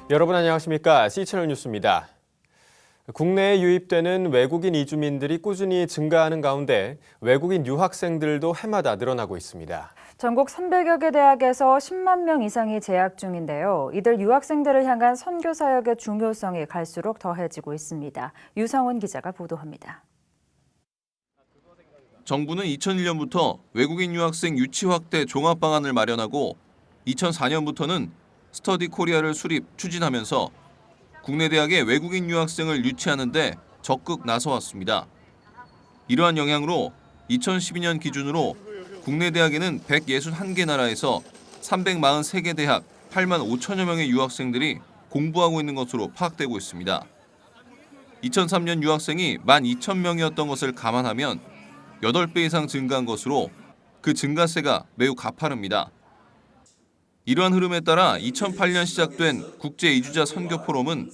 여러분 안녕하십니까? C채널 뉴스입니다. 국내에 유입되는 외국인 이주민들이 꾸준히 증가하는 가운데 외국인 유학생들도 해마다 늘어나고 있습니다. 전국 300여 개 대학에서 10만 명 이상이 재학 중인데요. 이들 유학생들을 향한 선교 사역의 중요성이 갈수록 더해지고 있습니다. 유성훈 기자가 보도합니다. 정부는 2001년부터 외국인 유학생 유치 확대 종합 방안을 마련하고 2004년부터는 스터디 코리아를 수립, 추진하면서 국내 대학에 외국인 유학생을 유치하는 데 적극 나서왔습니다. 이러한 영향으로 2012년 기준으로 국내 대학에는 161개 나라에서 343개 대학 8만 5천여 명의 유학생들이 공부하고 있는 것으로 파악되고 있습니다. 2003년 유학생이 12,000명이었던 것을 감안하면 8배 이상 증가한 것으로 그 증가세가 매우 가파릅니다. 이러한 흐름에 따라 2008년 시작된 국제 이주자 선교 포럼은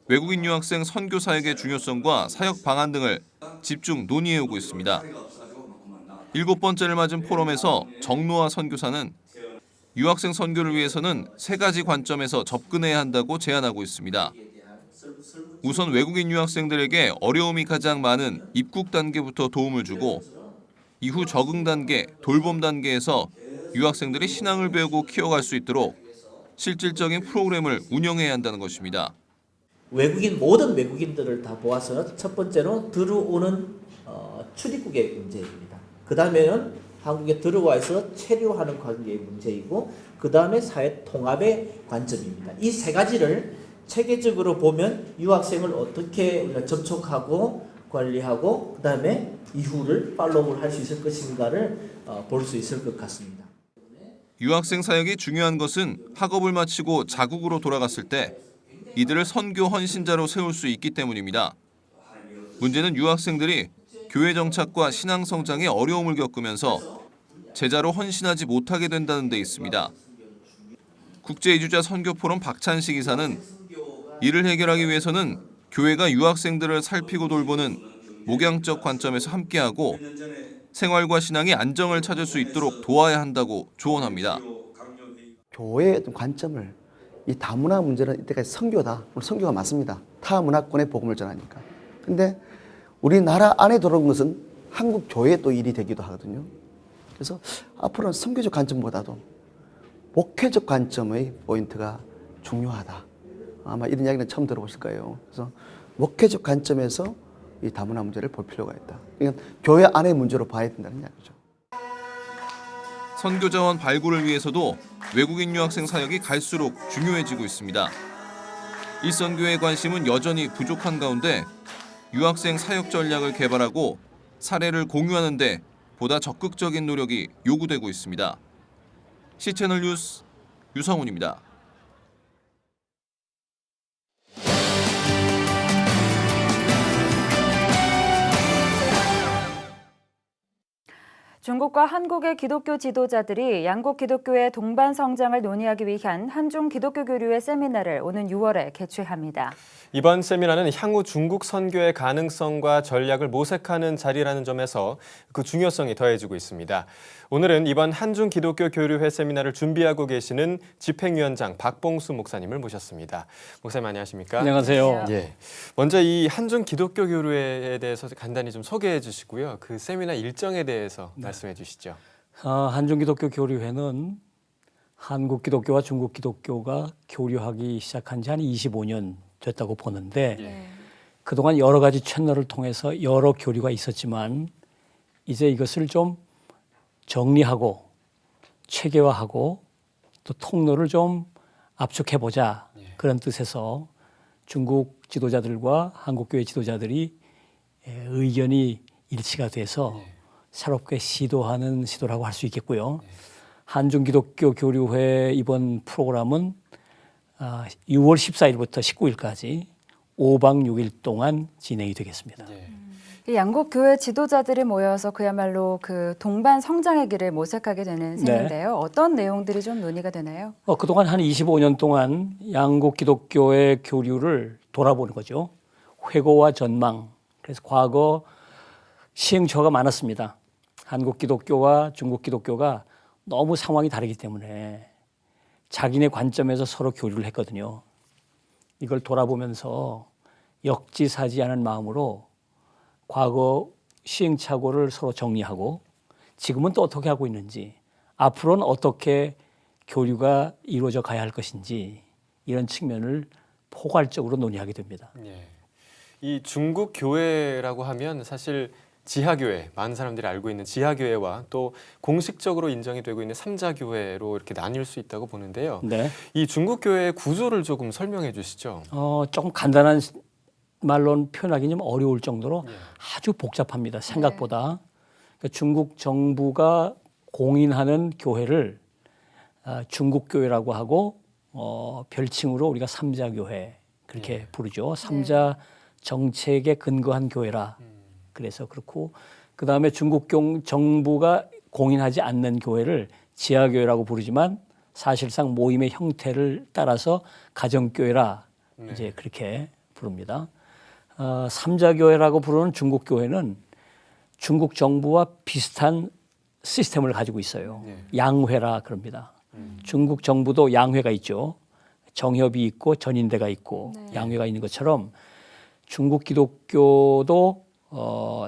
외국인 유학생 선교 사역의 중요성과 사역 방안 등을 집중 논의해오고 있습니다. 7번째를 맞은 포럼에서 정노아 선교사는 유학생 선교를 위해서는 3가지 관점에서 접근해야 한다고 제안하고 있습니다. 우선 외국인 유학생들에게 어려움이 가장 많은 입국 단계부터 도움을 주고 이후 적응 단계, 돌봄 단계에서 유학생들이 신앙을 배우고 키워갈 수 있도록 실질적인 프로그램을 운영해야 한다는 것입니다. 모든 외국인들을 다 보아서 첫 번째로 들어오는 출입국의 문제입니다. 그 다음에는 한국에 들어와서 체류하는 관계의 문제이고 그 다음에 사회 통합의 관점입니다. 이 3가지를 체계적으로 보면 유학생을 어떻게 접촉하고 관리하고 그 다음에 이후를 팔로우를 할 수 있을 것인가를 볼 수 있을 것 같습니다. 유학생 사역이 중요한 것은 학업을 마치고 자국으로 돌아갔을 때 이들을 선교 헌신자로 세울 수 있기 때문입니다. 문제는 유학생들이 교회 정착과 신앙 성장에 어려움을 겪으면서 제자로 헌신하지 못하게 된다는 데 있습니다. 국제 이주자 선교 포럼 박찬식 이사는 이를 해결하기 위해서는 교회가 유학생들을 살피고 돌보는 목양적 관점에서 함께하고 생활과 신앙이 안정을 찾을 수 있도록 도와야 한다고 조언합니다. 교회의 어떤 관점을 이 다문화 문제는 이때까지 선교다. 선교가 맞습니다. 타 문화권의 복음을 전하니까. 근데 우리나라 안에 들어온 것은 한국 교회의 또 일이 되기도 하거든요. 그래서 앞으로는 선교적 관점보다도 목회적 관점의 포인트가 중요하다. 아마 이런 이야기는 처음 들어보실 거예요. 그래서 목회적 관점에서 이 다문화 문제를 볼 필요가 있다. 그러니까 교회 안의 문제로 봐야 된다는 이야기죠. 선교 자원 발굴을 위해서도 외국인 유학생 사역이 갈수록 중요해지고 있습니다. 일선교회의 관심은 여전히 부족한 가운데 유학생 사역 전략을 개발하고 사례를 공유하는 데 보다 적극적인 노력이 요구되고 있습니다. C채널 뉴스 유성훈입니다. 중국과 한국의 기독교 지도자들이 양국 기독교의 동반 성장을 논의하기 위한 한중 기독교 교류의 세미나를 오는 6월에 개최합니다. 이번 세미나는 향후 중국 선교의 가능성과 전략을 모색하는 자리라는 점에서 그 중요성이 더해지고 있습니다. 오늘은 이번 한중 기독교 교류회 세미나를 준비하고 계시는 집행위원장 박봉수 목사님을 모셨습니다. 목사님 안녕하십니까? 안녕하세요. 예. 먼저 이 한중 기독교 교류회에 대해서 간단히 좀 소개해 주시고요. 그 세미나 일정에 대해서 말씀해 주시죠. 한중 기독교 교류회는 한국 기독교와 중국 기독교가 교류하기 시작한 지 한 25년 됐다고 보는데 그동안 여러 가지 채널을 통해서 여러 교류가 있었지만 이제 이것을 좀 정리하고 체계화하고 또 통로를 좀 압축해보자 그런 뜻에서 중국 지도자들과 한국교회 지도자들이 의견이 일치가 돼서 새롭게 시도라고 할 수 있겠고요. 한중 기독교 교류회 이번 프로그램은 6월 14일부터 19일까지 5박 6일 동안 진행이 되겠습니다. 이 양국 교회 지도자들이 모여서 그야말로 그 동반 성장의 길을 모색하게 되는 셈인데요. 어떤 내용들이 좀 논의가 되나요? 그동안 한 25년 동안 양국 기독교의 교류를 돌아보는 거죠. 회고와 전망. 그래서 과거 시행처가 많았습니다. 한국 기독교와 중국 기독교가 너무 상황이 다르기 때문에 자기네 관점에서 서로 교류를 했거든요. 이걸 돌아보면서 역지사지하는 마음으로 과거 시행착오를 서로 정리하고 지금은 또 어떻게 하고 있는지, 앞으로는 어떻게 교류가 이루어져 가야 할 것인지 이런 측면을 포괄적으로 논의하게 됩니다. 예. 이 중국 교회라고 하면 사실 지하교회, 많은 사람들이 알고 있는 지하교회와 또 공식적으로 인정이 되고 있는 삼자교회로 이렇게 나뉠 수 있다고 보는데요. 네. 이 중국 교회의 구조를 조금 설명해 주시죠. 조금 간단한 말로 표현하기 좀 어려울 정도로 예. 아주 복잡합니다. 생각보다. 그러니까 중국 정부가 공인하는 교회를 중국 교회라고 하고 별칭으로 우리가 삼자교회 그렇게 부르죠. 삼자 정책에 근거한 교회라. 그래서 그렇고 그다음에 중국 정부가 공인하지 않는 교회를 지하교회라고 부르지만 사실상 모임의 형태를 따라서 가정교회라 이제 그렇게 부릅니다. 삼자교회라고 부르는 중국 교회는 중국 정부와 비슷한 시스템을 가지고 있어요. 양회라 그럽니다. 중국 정부도 양회가 있죠. 정협이 있고 전인대가 있고 양회가 있는 것처럼 중국 기독교도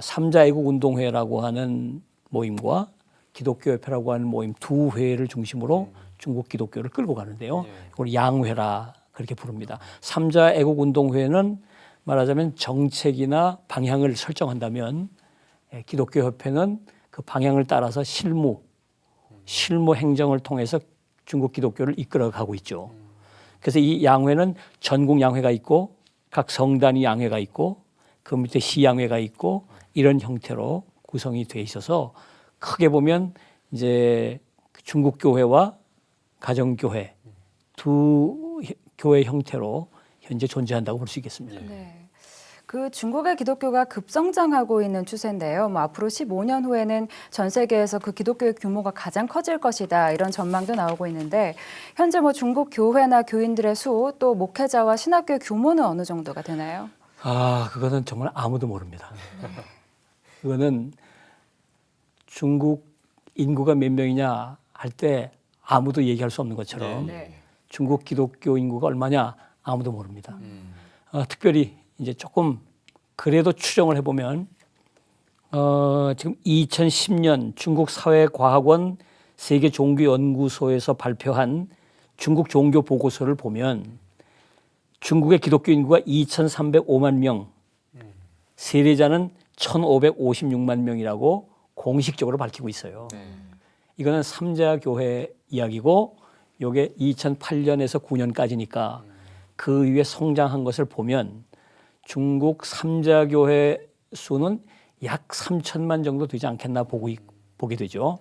삼자애국운동회라고 하는 모임과 기독교협회라고 하는 모임 두 회를 중심으로 중국 기독교를 끌고 가는데요. 이걸 양회라 그렇게 부릅니다. 삼자애국운동회는 말하자면 정책이나 방향을 설정한다면 기독교협회는 그 방향을 따라서 실무 행정을 통해서 중국 기독교를 이끌어가고 있죠. 그래서 이 양회는 전국 양회가 있고 각 성단위 양회가 있고 그 밑에 시양회가 있고 이런 형태로 구성이 돼 있어서 크게 보면 이제 중국 교회와 가정교회 두 교회 형태로 현재 존재한다고 볼 수 있겠습니다. 네. 그 중국의 기독교가 급성장하고 있는 추세인데요. 앞으로 15년 후에는 전 세계에서 그 기독교의 규모가 가장 커질 것이다. 이런 전망도 나오고 있는데 현재 중국 교회나 교인들의 수 또 목회자와 신학교의 규모는 어느 정도가 되나요? 그거는 정말 아무도 모릅니다. 그거는 중국 인구가 몇 명이냐 할 때 아무도 얘기할 수 없는 것처럼 중국 기독교 인구가 얼마냐 아무도 모릅니다. 특별히 이제 조금 그래도 추정을 해보면 지금 2010년 중국 사회과학원 세계종교연구소에서 발표한 중국 종교 보고서를 보면 중국의 기독교 인구가 2,305만 명, 세례자는 1,556만 명이라고 공식적으로 밝히고 있어요. 이거는 삼자교회 이야기고 이게 2008년에서 9년까지니까 그 이후에 성장한 것을 보면 중국 삼자교회 수는 약 3천만 정도 되지 않겠나 보게 되죠.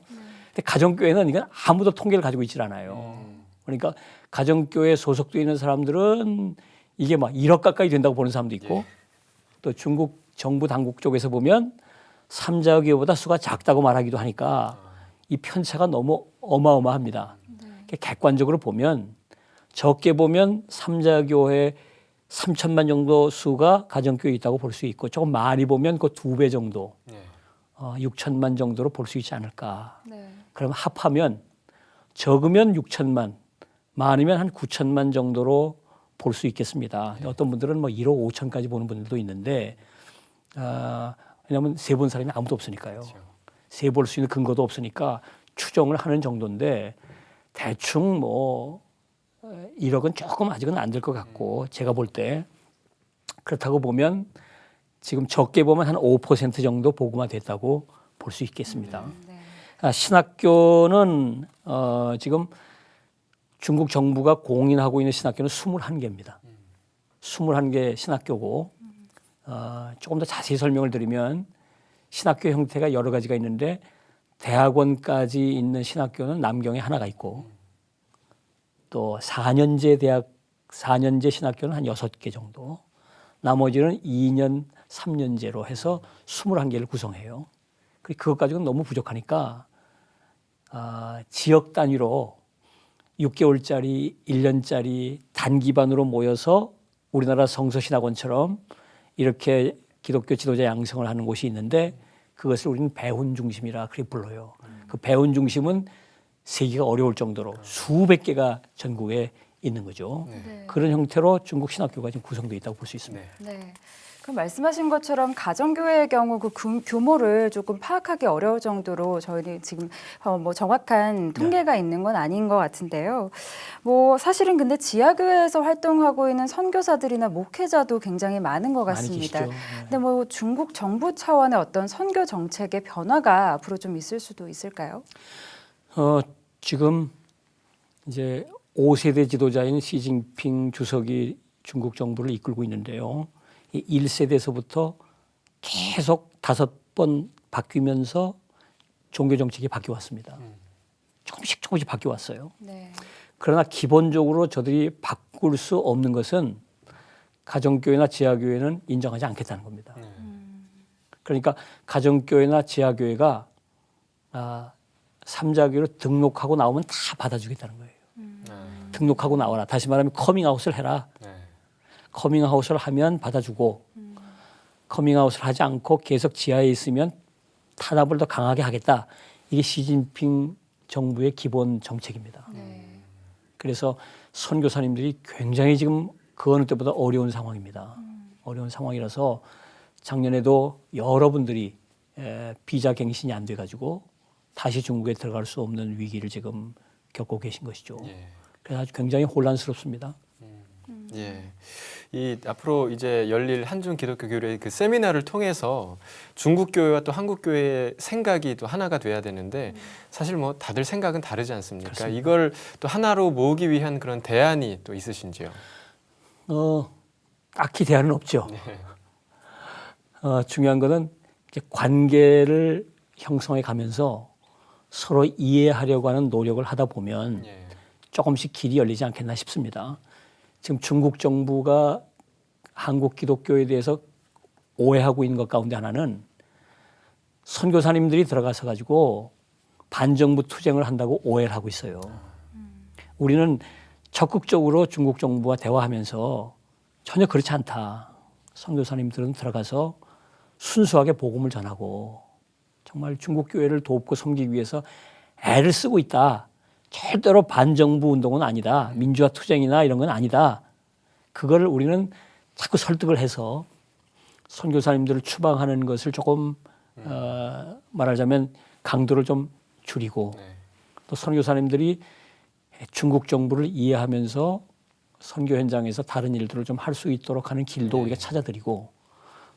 근데 가정교회는 이건 아무도 통계를 가지고 있질 않아요. 그러니까 가정교회에 소속되어 있는 사람들은 이게 1억 가까이 된다고 보는 사람도 있고 또 중국 정부 당국 쪽에서 보면 삼자교회보다 수가 작다고 말하기도 하니까 이 편차가 너무 어마어마합니다. 객관적으로 보면 적게 보면 삼자교회 3천만 정도 수가 가정교회에 있다고 볼 수 있고 조금 많이 보면 그 2배 정도 6천만 정도로 볼 수 있지 않을까. 그럼 합하면 적으면 6천만 많으면 한 9천만 정도로 볼 수 있겠습니다. 어떤 분들은 1억 5천까지 보는 분들도 있는데 왜냐하면 세본 사람이 아무도 없으니까요. 세볼 수 있는 근거도 없으니까 추정을 하는 정도인데 대충 1억은 조금 아직은 안 될 것 같고 제가 볼 때 그렇다고 보면 지금 적게 보면 한 5% 정도 보고만 됐다고 볼 수 있겠습니다. 신학교는 지금 중국 정부가 공인하고 있는 신학교는 21개입니다. 21개 신학교고 조금 더 자세히 설명을 드리면 신학교 형태가 여러 가지가 있는데 대학원까지 있는 신학교는 남경에 하나가 있고 또 4년제 신학교는 한 6개 정도 나머지는 2년, 3년제로 해서 21개를 구성해요. 그것 가지고는 너무 부족하니까 지역 단위로 6개월짜리, 1년짜리 단기반으로 모여서 우리나라 성서신학원처럼 이렇게 기독교 지도자 양성을 하는 곳이 있는데 그것을 우리는 배훈 중심이라 그렇게 불러요. 그 배훈 중심은 세기가 어려울 정도로 수백 개가 전국에 있는 거죠. 네. 그런 형태로 중국 신학교가 지금 구성되어 있다고 볼 수 있습니다. 네. 그럼 말씀하신 것처럼 가정교회의 경우 그 규모를 조금 파악하기 어려울 정도로 저희는 지금 뭐 정확한 통계가 있는 건 아닌 것 같은데요. 뭐 사실은 근데 지하교회에서 활동하고 있는 선교사들이나 목회자도 굉장히 많은 것 많이 같습니다. 계시죠. 근데 뭐 중국 정부 차원의 어떤 선교 정책의 변화가 앞으로 좀 있을 수도 있을까요? 지금 이제 5세대 지도자인 시진핑 주석이 중국 정부를 이끌고 있는데요. 이 1세대에서부터 계속 5번 바뀌면서 종교 정책이 바뀌어 왔습니다. 조금씩 바뀌어 왔어요. 네. 그러나 기본적으로 저들이 바꿀 수 없는 것은 가정교회나 지하교회는 인정하지 않겠다는 겁니다. 그러니까 가정교회나 지하교회가 삼자교회로 등록하고 나오면 다 받아주겠다는 거예요. 등록하고 나와라. 다시 말하면 커밍아웃을 해라. 커밍아웃을 하면 받아주고 커밍아웃을 하지 않고 계속 지하에 있으면 탄압을 더 강하게 하겠다. 이게 시진핑 정부의 기본 정책입니다. 그래서 선교사님들이 굉장히 지금 그 어느 때보다 어려운 상황입니다. 어려운 상황이라서 작년에도 여러분들이 비자 갱신이 안 돼가지고 다시 중국에 들어갈 수 없는 위기를 지금 겪고 계신 것이죠. 그래서 아주 굉장히 혼란스럽습니다. 예. 이 앞으로 이제 열릴 한중 기독교 교류의 그 세미나를 통해서 중국 교회와 또 한국 교회의 생각이 또 하나가 돼야 되는데 사실 뭐 다들 생각은 다르지 않습니까? 그렇습니다. 이걸 또 하나로 모으기 위한 그런 대안이 또 있으신지요? 딱히 대안은 없죠. 중요한 것은 이제 관계를 형성해 가면서 서로 이해하려고 하는 노력을 하다 보면 조금씩 길이 열리지 않겠나 싶습니다. 지금 중국 정부가 한국 기독교에 대해서 오해하고 있는 것 가운데 하나는 선교사님들이 들어가서 가지고 반정부 투쟁을 한다고 오해를 하고 있어요. 우리는 적극적으로 중국 정부와 대화하면서 전혀 그렇지 않다. 선교사님들은 들어가서 순수하게 복음을 전하고 정말 중국 교회를 돕고 섬기기 위해서 애를 쓰고 있다. 절대로 반정부 운동은 아니다. 민주화 투쟁이나 이런 건 아니다. 그걸 우리는 자꾸 설득을 해서 선교사님들을 추방하는 것을 조금 말하자면 강도를 좀 줄이고 또 선교사님들이 중국 정부를 이해하면서 선교 현장에서 다른 일들을 좀 할 수 있도록 하는 길도 우리가 찾아드리고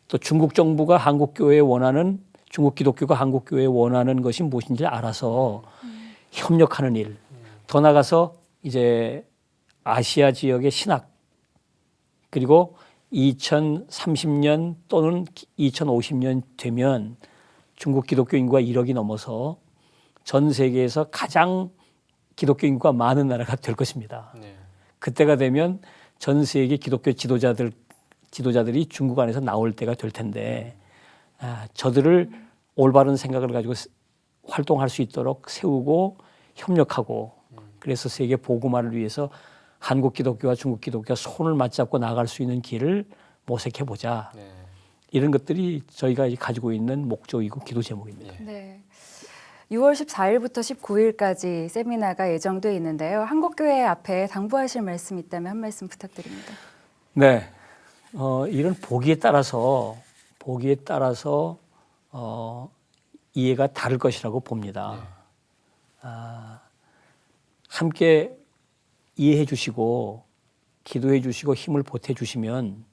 또 중국 정부가 한국 교회에 원하는 중국 기독교가 한국 교회에 원하는 것이 무엇인지 알아서 협력하는 일. 더 나가서 이제 아시아 지역의 신학 그리고 2030년 또는 2050년 되면 중국 기독교 인구가 1억이 넘어서 전 세계에서 가장 기독교 인구가 많은 나라가 될 것입니다. 그때가 되면 전 세계 기독교 지도자들이 중국 안에서 나올 때가 될 텐데 저들을 올바른 생각을 가지고 활동할 수 있도록 세우고 협력하고 그래서 세계 복음화를 위해서 한국 기독교와 중국 기독교가 손을 맞잡고 나갈 수 있는 길을 모색해 보자. 이런 것들이 저희가 가지고 있는 목적이고 기도 제목입니다. 네. 6월 14일부터 19일까지 세미나가 예정돼 있는데요. 한국교회 앞에 당부하실 말씀 있다면 한 말씀 부탁드립니다. 네, 이런 보기에 따라서 이해가 다를 것이라고 봅니다. 함께 이해해 주시고 기도해 주시고 힘을 보태 주시면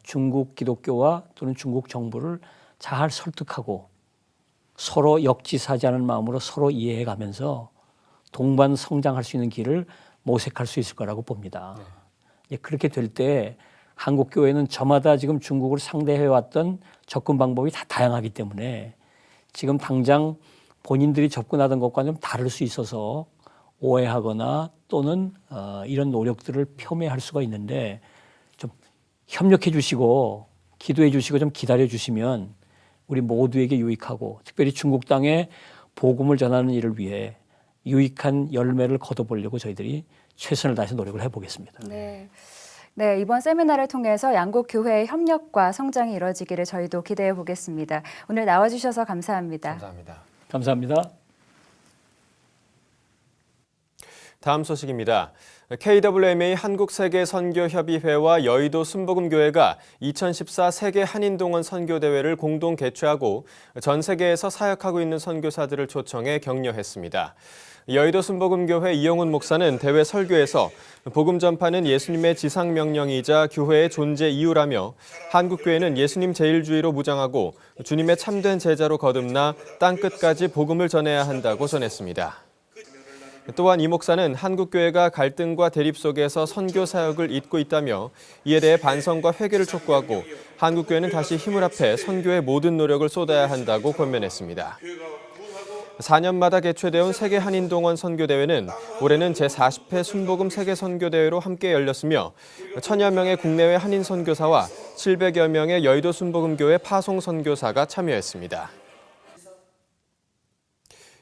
중국 기독교와 또는 중국 정부를 잘 설득하고 서로 역지사지 않은 마음으로 서로 이해해 가면서 동반 성장할 수 있는 길을 모색할 수 있을 거라고 봅니다. 그렇게 될 때 한국 교회는 저마다 지금 중국을 상대해 왔던 접근 방법이 다 다양하기 때문에 지금 당장 본인들이 접근하던 것과는 좀 다를 수 있어서 오해하거나 또는 이런 노력들을 폄훼할 수가 있는데 좀 협력해 주시고 기도해 주시고 좀 기다려 주시면 우리 모두에게 유익하고 특별히 중국 땅에 복음을 전하는 일을 위해 유익한 열매를 거둬보려고 저희들이 최선을 다해서 노력을 해보겠습니다. 네. 네, 이번 세미나를 통해서 양국 교회의 협력과 성장이 이루어지기를 저희도 기대해 보겠습니다. 오늘 나와주셔서 감사합니다. 감사합니다. 감사합니다. 다음 소식입니다. KWMA 한국세계선교협의회와 여의도 순복음교회가 2014 세계 한인동원 선교대회를 공동 개최하고 전 세계에서 사역하고 있는 선교사들을 초청해 격려했습니다. 여의도 순복음교회 이영훈 목사는 대회 설교에서 복음 전파는 예수님의 지상명령이자 교회의 존재 이유라며 한국교회는 예수님 제일주의로 무장하고 주님의 참된 제자로 거듭나 땅끝까지 복음을 전해야 한다고 전했습니다. 또한 이 목사는 한국교회가 갈등과 대립 속에서 선교 사역을 잇고 있다며 이에 대해 반성과 회개를 촉구하고 한국교회는 다시 힘을 합해 선교의 모든 노력을 쏟아야 한다고 권면했습니다. 4년마다 개최되어 온 세계 한인동원 선교대회는 올해는 제40회 순복음 세계선교대회로 함께 열렸으며 1000여 명의 국내외 한인 선교사와 700여 명의 여의도 순복음교회 파송 선교사가 참여했습니다.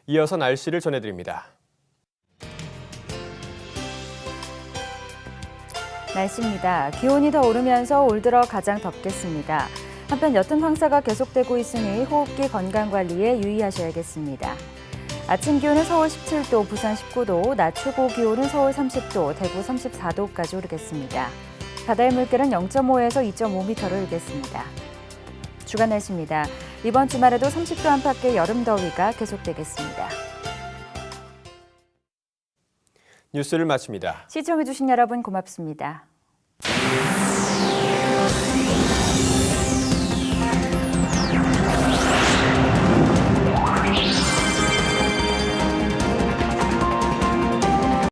이어서 날씨를 전해드립니다. 날씨입니다. 기온이 더 오르면서 올 들어 가장 덥겠습니다. 한편 옅은 황사가 계속되고 있으니 호흡기 건강관리에 유의하셔야겠습니다. 아침 기온은 서울 17도, 부산 19도, 낮 최고 기온은 서울 30도, 대구 34도까지 오르겠습니다. 바다의 물결은 0.5에서 2.5m로 일겠습니다. 주간 날씨입니다. 이번 주말에도 30도 안팎의 여름 더위가 계속되겠습니다. 뉴스를 마칩니다. 시청해주신 여러분 고맙습니다.